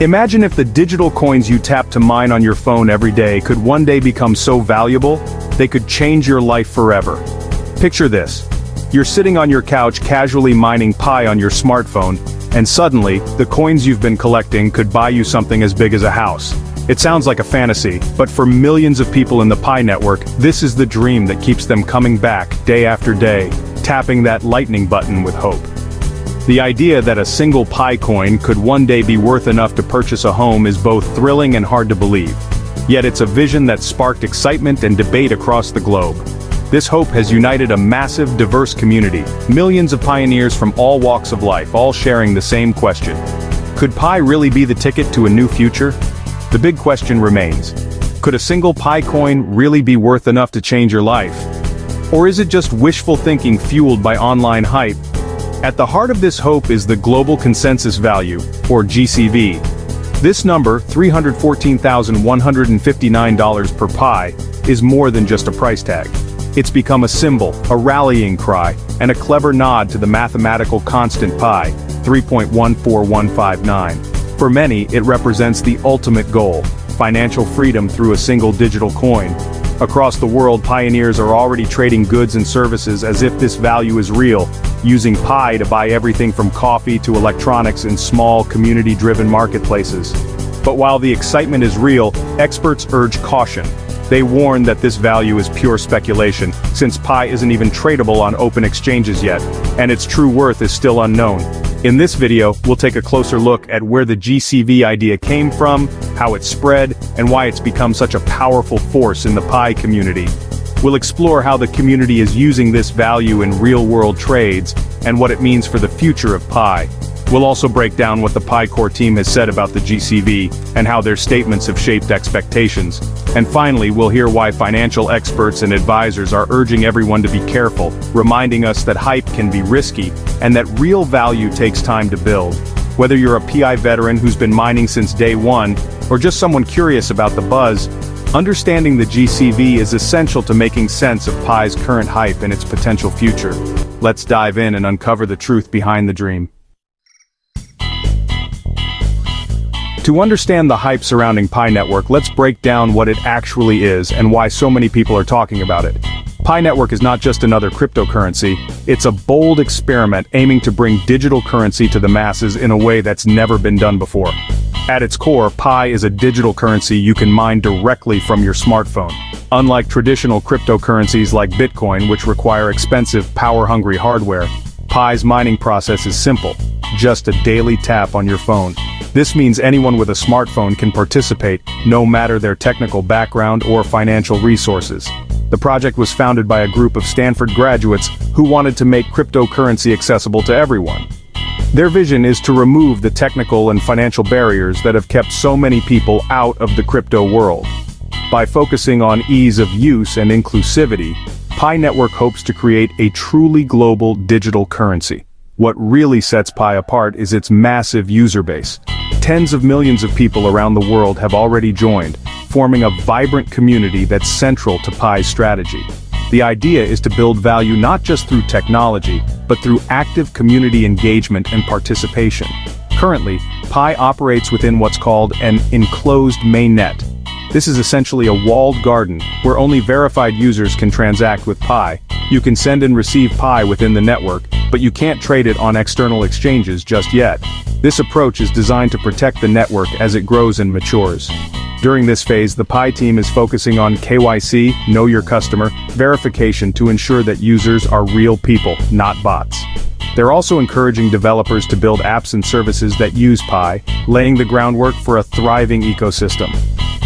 Imagine if the digital coins you tap to mine on your phone every day could one day become so valuable, they could change your life forever. Picture this. You're sitting on your couch casually mining Pi on your smartphone, and suddenly, the coins you've been collecting could buy you something as big as a house. It sounds like a fantasy, but for millions of people in the Pi network, this is the dream that keeps them coming back day after day, tapping that lightning button with hope. The idea that a single Pi coin could one day be worth enough to purchase a home is both thrilling and hard to believe. Yet it's a vision that sparked excitement and debate across the globe. This hope has united a massive, diverse community, millions of pioneers from all walks of life, all sharing the same question. Could Pi really be the ticket to a new future? The big question remains. Could a single Pi coin really be worth enough to change your life? Or is it just wishful thinking fueled by online hype? At the heart of this hope is the Global Consensus Value, or GCV. This number, $314,159 per Pi, is more than just a price tag. It's become a symbol, a rallying cry, and a clever nod to the mathematical constant Pi, 3.14159. For many, it represents the ultimate goal, financial freedom through a single digital coin. Across the world, pioneers are already trading goods and services as if this value is real, using Pi to buy everything from coffee to electronics in small, community-driven marketplaces. But while the excitement is real, experts urge caution. They warn that this value is pure speculation, since Pi isn't even tradable on open exchanges yet, and its true worth is still unknown. In this video, we'll take a closer look at where the GCV idea came from, how it spread, and why it's become such a powerful force in the Pi community. We'll explore how the community is using this value in real-world trades, and what it means for the future of Pi. We'll also break down what the Pi core team has said about the GCV, and how their statements have shaped expectations. And finally, we'll hear why financial experts and advisors are urging everyone to be careful, reminding us that hype can be risky, and that real value takes time to build. Whether you're a PI veteran who's been mining since day one, or just someone curious about the buzz, understanding the GCV is essential to making sense of Pi's current hype and its potential future. Let's dive in and uncover the truth behind the dream. To understand the hype surrounding Pi Network, let's break down what it actually is and why so many people are talking about it. Pi Network is not just another cryptocurrency, it's a bold experiment aiming to bring digital currency to the masses in a way that's never been done before. At its core, Pi is a digital currency you can mine directly from your smartphone. Unlike traditional cryptocurrencies like Bitcoin, which require expensive, power-hungry hardware, Pi's mining process is simple, just a daily tap on your phone. This means anyone with a smartphone can participate, no matter their technical background or financial resources. The project was founded by a group of Stanford graduates who wanted to make cryptocurrency accessible to everyone. Their vision is to remove the technical and financial barriers that have kept so many people out of the crypto world. By focusing on ease of use and inclusivity, Pi Network hopes to create a truly global digital currency. What really sets Pi apart is its massive user base. Tens of millions of people around the world have already joined, forming a vibrant community that's central to Pi's strategy. The idea is to build value not just through technology, but through active community engagement and participation. Currently, Pi operates within what's called an enclosed mainnet. This is essentially a walled garden, where only verified users can transact with Pi. You can send and receive Pi within the network, but you can't trade it on external exchanges just yet. This approach is designed to protect the network as it grows and matures. During this phase, the Pi team is focusing on KYC, Know Your Customer, verification to ensure that users are real people, not bots. They're also encouraging developers to build apps and services that use Pi, laying the groundwork for a thriving ecosystem.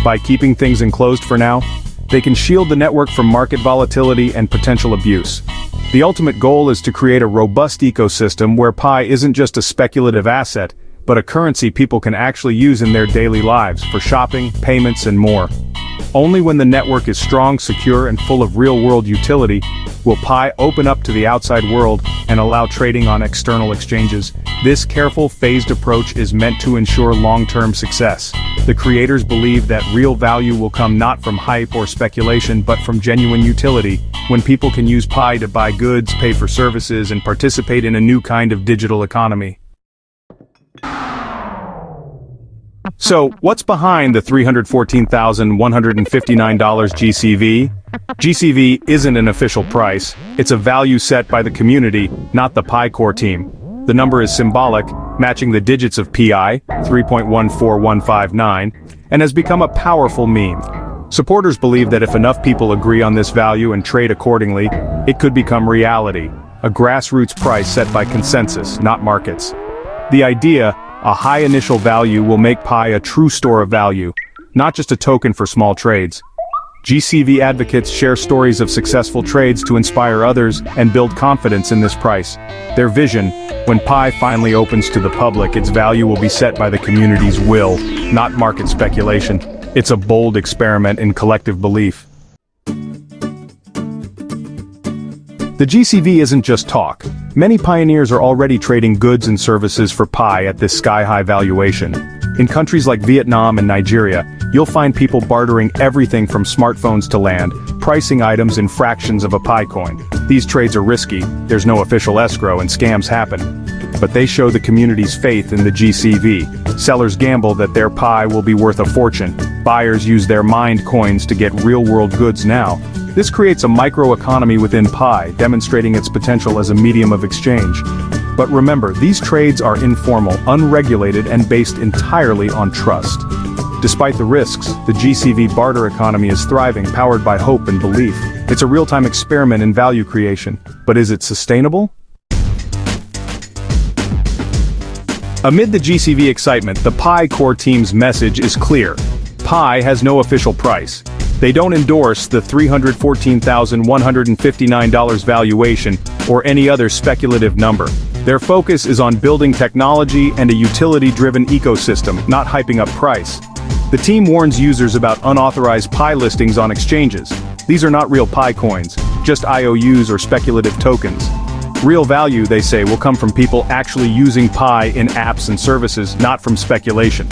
By keeping things enclosed for now, they can shield the network from market volatility and potential abuse. The ultimate goal is to create a robust ecosystem where Pi isn't just a speculative asset, but a currency people can actually use in their daily lives for shopping, payments, and more. Only when the network is strong, secure, and full of real-world utility will Pi open up to the outside world and allow trading on external exchanges. This careful, phased approach is meant to ensure long-term success. The creators believe that real value will come not from hype or speculation but from genuine utility, when people can use Pi to buy goods, pay for services, and participate in a new kind of digital economy. So, what's behind the $314,159 GCV? GCV isn't an official price, it's a value set by the community, not the Pi core team. The number is symbolic, matching the digits of PI, 3.14159, and has become a powerful meme. Supporters believe that if enough people agree on this value and trade accordingly, it could become reality, a grassroots price set by consensus, not markets. The idea, a high initial value, will make Pi a true store of value, not just a token for small trades. GCV advocates share stories of successful trades to inspire others and build confidence in this price. Their vision, when Pi finally opens to the public, its value will be set by the community's will, not market speculation. It's a bold experiment in collective belief. The GCV isn't just talk. Many pioneers are already trading goods and services for Pi at this sky-high valuation. In countries like Vietnam and Nigeria, you'll find people bartering everything from smartphones to land, pricing items in fractions of a Pi coin. These trades are risky, there's no official escrow, and scams happen. But they show the community's faith in the GCV. Sellers gamble that their Pi will be worth a fortune. Buyers use their mined coins to get real-world goods now. This creates a microeconomy within Pi, demonstrating its potential as a medium of exchange. But remember, these trades are informal, unregulated, and based entirely on trust. Despite the risks, the GCV barter economy is thriving, powered by hope and belief. It's a real-time experiment in value creation. But is it sustainable? Amid the GCV excitement, the Pi core team's message is clear. Pi has no official price. They don't endorse the $314,159 valuation or any other speculative number. Their focus is on building technology and a utility-driven ecosystem, not hyping up price. The team warns users about unauthorized Pi listings on exchanges. These are not real Pi coins, just IOUs or speculative tokens. Real value, they say, will come from people actually using Pi in apps and services, not from speculation.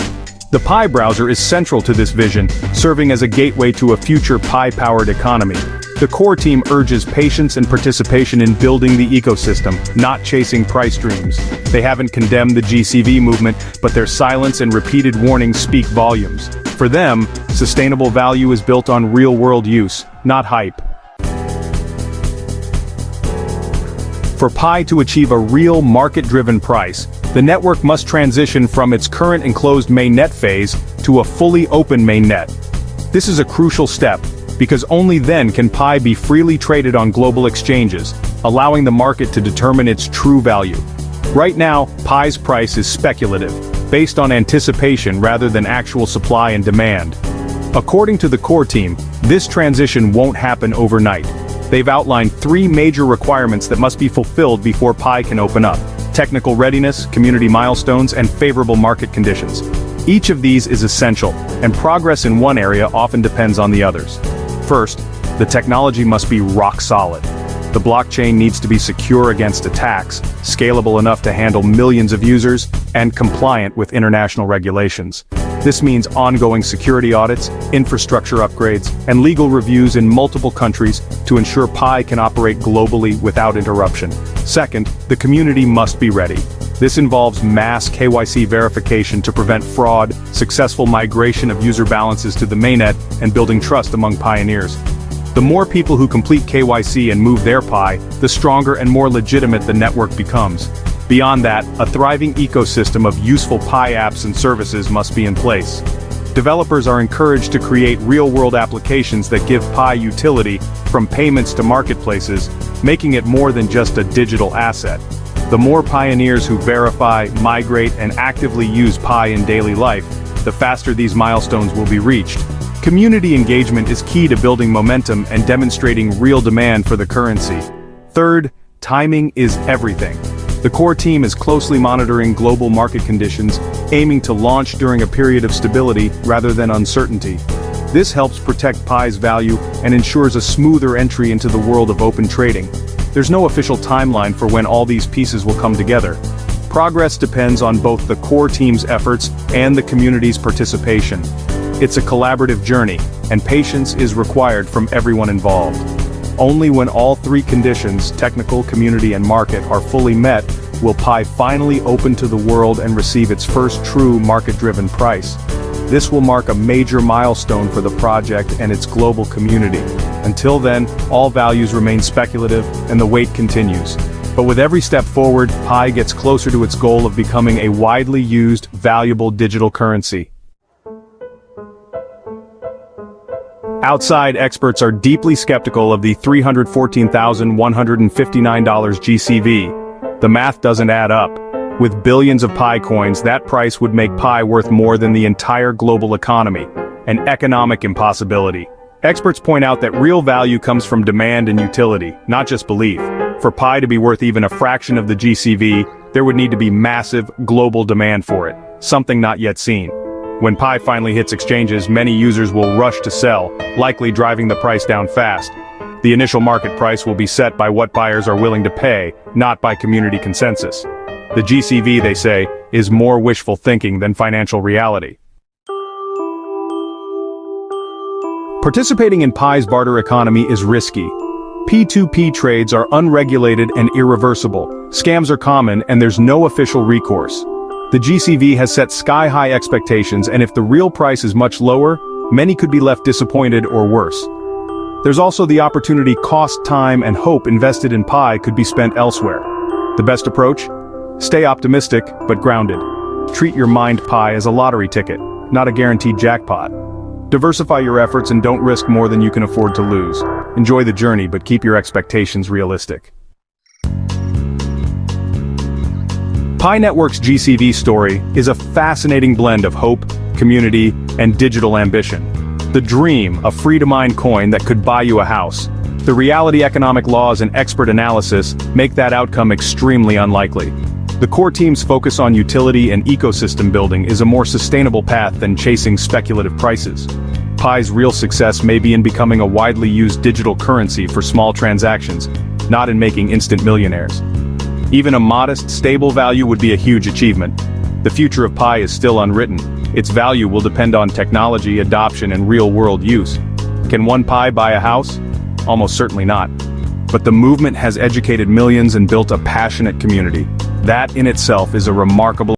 The Pi browser is central to this vision, serving as a gateway to a future Pi-powered economy. The core team urges patience and participation in building the ecosystem, not chasing price dreams. They haven't condemned the GCV movement, but their silence and repeated warnings speak volumes. For them, sustainable value is built on real-world use, not hype. For Pi to achieve a real market-driven price, the network must transition from its current enclosed mainnet phase to a fully open mainnet. This is a crucial step, because only then can Pi be freely traded on global exchanges, allowing the market to determine its true value. Right now, Pi's price is speculative, based on anticipation rather than actual supply and demand. According to the core team, this transition won't happen overnight. They've outlined 3 major requirements that must be fulfilled before Pi can open up: technical readiness, community milestones, and favorable market conditions. Each of these is essential, and progress in one area often depends on the others. First, the technology must be rock solid. The blockchain needs to be secure against attacks, scalable enough to handle millions of users, and compliant with international regulations. This means ongoing security audits, infrastructure upgrades, and legal reviews in multiple countries to ensure Pi can operate globally without interruption. Second, the community must be ready. This involves mass KYC verification to prevent fraud, successful migration of user balances to the mainnet, and building trust among pioneers. The more people who complete KYC and move their Pi, the stronger and more legitimate the network becomes. Beyond that, a thriving ecosystem of useful Pi apps and services must be in place. Developers are encouraged to create real-world applications that give Pi utility, from payments to marketplaces, making it more than just a digital asset. The more pioneers who verify, migrate, and actively use Pi in daily life, the faster these milestones will be reached. Community engagement is key to building momentum and demonstrating real demand for the currency. Third, timing is everything. The core team is closely monitoring global market conditions, aiming to launch during a period of stability rather than uncertainty. This helps protect Pi's value and ensures a smoother entry into the world of open trading. There's no official timeline for when all these pieces will come together. Progress depends on both the core team's efforts and the community's participation. It's a collaborative journey, and patience is required from everyone involved. Only when all 3 conditions, technical, community, and market, are fully met, will Pi finally open to the world and receive its first true market-driven price. This will mark a major milestone for the project and its global community. Until then, all values remain speculative, and the wait continues. But with every step forward, Pi gets closer to its goal of becoming a widely used, valuable digital currency. Outside experts are deeply skeptical of the $314,159 GCV. The math doesn't add up. With billions of Pi coins, that price would make Pi worth more than the entire global economy, an economic impossibility. Experts point out that real value comes from demand and utility, not just belief. For Pi to be worth even a fraction of the GCV, there would need to be massive, global demand for it, something not yet seen. When Pi finally hits exchanges, many users will rush to sell, likely driving the price down fast. The initial market price will be set by what buyers are willing to pay, not by community consensus. The GCV, they say, is more wishful thinking than financial reality. Participating in Pi's barter economy is risky. P2P trades are unregulated and irreversible. Scams are common and there's no official recourse. The GCV has set sky-high expectations, and if the real price is much lower, many could be left disappointed or worse. There's also the opportunity cost, time, and hope invested in Pi could be spent elsewhere. The best approach? Stay optimistic, but grounded. Treat your mined Pi as a lottery ticket, not a guaranteed jackpot. Diversify your efforts and don't risk more than you can afford to lose. Enjoy the journey, but keep your expectations realistic. Pi Network's GCV story is a fascinating blend of hope, community, and digital ambition. The dream, a free-to-mine coin that could buy you a house. The reality, economic laws, and expert analysis make that outcome extremely unlikely. The core team's focus on utility and ecosystem building is a more sustainable path than chasing speculative prices. Pi's real success may be in becoming a widely used digital currency for small transactions, not in making instant millionaires. Even a modest, stable value would be a huge achievement. The future of Pi is still unwritten. Its value will depend on technology, adoption, and real-world use. Can one Pi buy a house? Almost certainly not. But the movement has educated millions and built a passionate community. That in itself is a remarkable